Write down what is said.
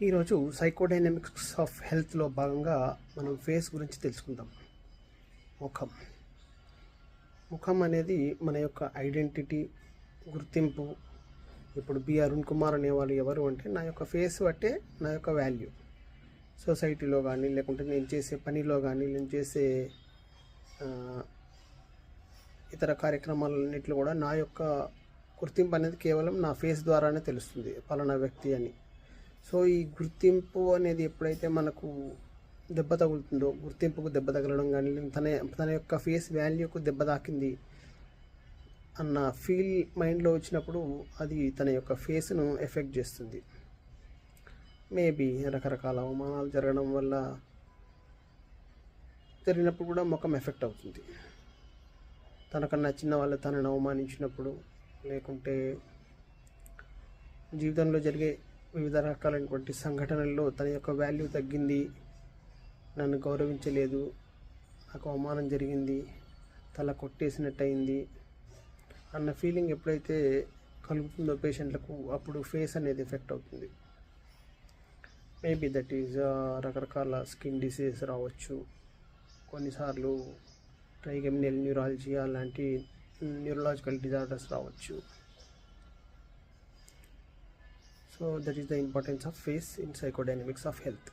ఈరోజు సైకోడైనమిక్స్ ఆఫ్ హెల్త్లో భాగంగా మనం ఫేస్ గురించి తెలుసుకుందాం. ముఖం అనేది మన యొక్క ఐడెంటిటీ, గుర్తింపు. ఇప్పుడు అరుణ్ కుమార్ అనేవాళ్ళు ఎవరు అంటే నా యొక్క ఫేస్ బట్టే నా యొక్క వాల్యూ సొసైటీలో కానీ, లేకుంటే నేను చేసే పనిలో కానీ, నేను చేసే ఇతర కార్యక్రమాలన్నింటిలో కూడా నా యొక్క గుర్తింపు అనేది కేవలం నా ఫేస్ ద్వారానే తెలుస్తుంది, పలానా వ్యక్తి అని. సో ఈ గుర్తింపు అనేది ఎప్పుడైతే మనకు దెబ్బ తగులుతుందో, గుర్తింపుకు దెబ్బ తగలడం కానీ, తన యొక్క ఫేస్ వాల్యూకు దెబ్బ తాకింది అన్న ఫీల్ మైండ్లో వచ్చినప్పుడు అది తన యొక్క ఫేస్ను ఎఫెక్ట్ చేస్తుంది. మేబీ రకరకాల అవమానాలు జరగడం వల్ల జరిగినప్పుడు కూడా ముఖం ఎఫెక్ట్ అవుతుంది. తనకన్నా చిన్న వాళ్ళు తనని అవమానించినప్పుడు, లేకుంటే జీవితంలో జరిగే వివిధ రకాలైనటువంటి సంఘటనల్లో తన యొక్క వాల్యూ తగ్గింది, నన్ను గౌరవించలేదు, నాకు అవమానం జరిగింది, తల కొట్టేసినట్టు అయింది అన్న ఫీలింగ్ ఎప్పుడైతే కలుగుతుందో పేషెంట్లకు, అప్పుడు ఫేస్ అనేది ఎఫెక్ట్ అవుతుంది. మేబీ దట్ ఈజ్ రకరకాల స్కిన్ డిసీజెస్ రావచ్చు, కొన్నిసార్లు ట్రైగెమినల్ న్యూరాలజియా లాంటి న్యూరలాజికల్ డిజార్డర్స్ రావచ్చు. So that is the importance of face in psychodynamics of health.